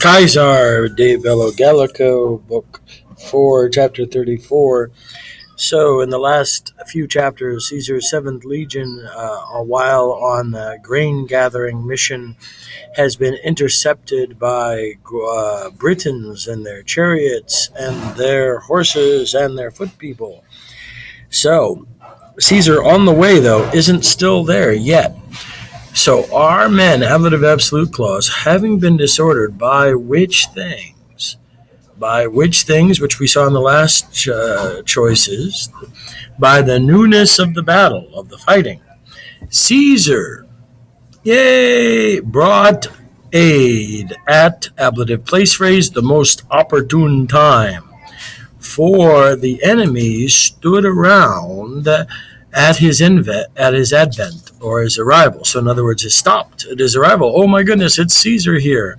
Caesar de Bello Gallico, Book 4, Chapter 34. So, in the last few chapters, Caesar's 7th Legion, while on a grain gathering mission, has been intercepted by Britons and their chariots and their horses and their foot people. So, Caesar on the way, though, isn't still there yet. So our men, ablative absolute clause, having been disordered by which things, which we saw in the last choices, by the newness of the battle, of the fighting, Caesar, brought aid at, ablative place phrase, the most opportune time. For the enemies stood around at his advent, or his arrival. So in other words, it stopped at his arrival. Oh my goodness, it's Caesar here.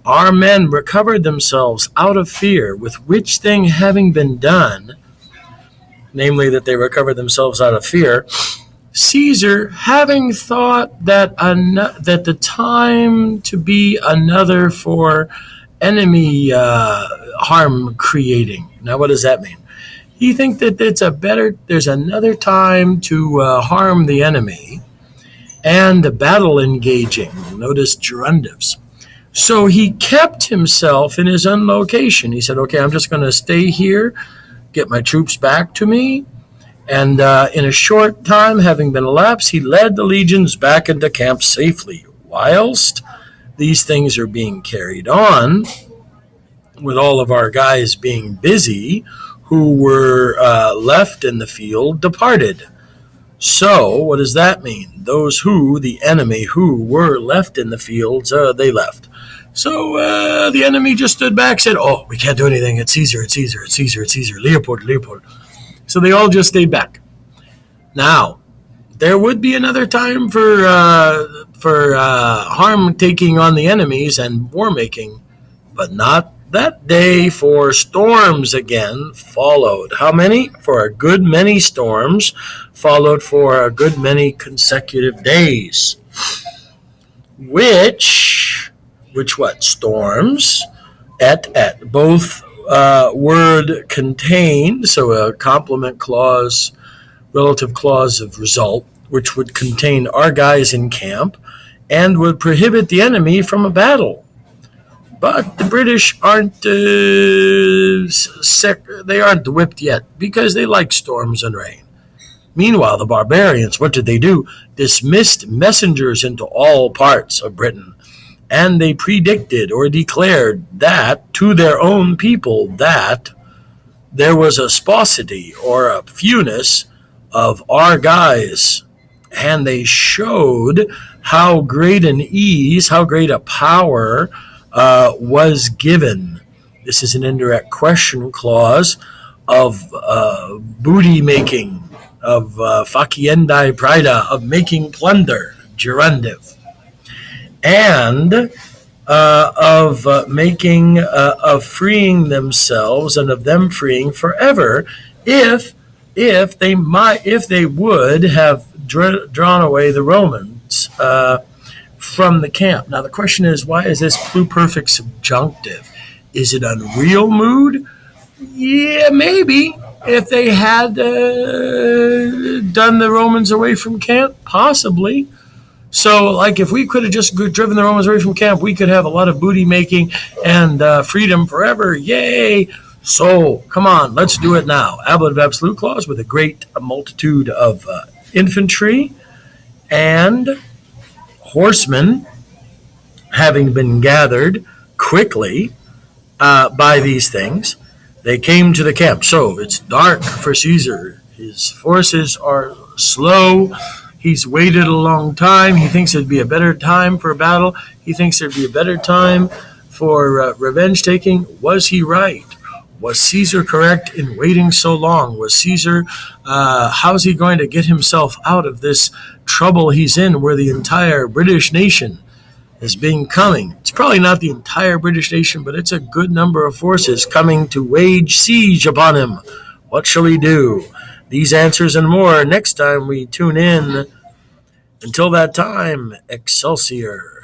Our men recovered themselves out of fear, with which thing having been done, namely that they recovered themselves out of fear, Caesar, having thought that the time to be another for enemy harm creating. Now what does that mean? You think that there's another time to harm the enemy and the battle engaging. Notice gerundives. So he kept himself in his own location. He said, okay, I'm just going to stay here, get my troops back to me. And in a short time, having been elapsed, he led the legions back into camp safely. Whilst these things are being carried on, with all of our guys being busy, who were left in the field departed. So, what does that mean? The enemy who were left in the fields, they left. So, the enemy just stood back, said, oh, we can't do anything. It's Caesar, it's Caesar, it's Caesar, it's Caesar, Leopold. So they all just stayed back. Now, there would be another time for harm taking on the enemies and war making, but not that day, for storms again followed. How many? For a good many storms followed for a good many consecutive days. Which what? Storms, at, both word contained, so a complement clause, relative clause of result, which would contain our guys in camp and would prohibit the enemy from a battle. But the British aren't they aren't whipped yet, because they like storms and rain. Meanwhile, the barbarians, what did they do? Dismissed messengers into all parts of Britain, and they predicted or declared that to their own people that there was a sparsity or a fewness of our guys, and they showed how great an ease, how great a power was given. This is an indirect question clause of booty making, of faciendae praeda, of making plunder, gerundive, and of freeing themselves and of them freeing forever, if they would have drawn away the Romans from the camp. Now the question is, why is this pluperfect subjunctive? Is it unreal mood? Yeah, maybe. If they had done the Romans away from camp, possibly. So, like, if we could have just driven the Romans away from camp, we could have a lot of booty making and freedom forever. Yay! So, come on, let's do it now. Ablative absolute clause with a great multitude of infantry and horsemen having been gathered quickly by these things, they came to the camp. So it's dark for Caesar. His forces are slow. He's waited a long time. He thinks it'd be a better time for a battle. He thinks there'd be a better time for revenge taking. Was he right? Was Caesar correct in waiting so long? Was Caesar, how's he going to get himself out of this trouble he's in, where the entire British nation is coming? It's probably not the entire British nation, but it's a good number of forces coming to wage siege upon him. What shall he do? These answers and more next time we tune in. Until that time, Excelsior.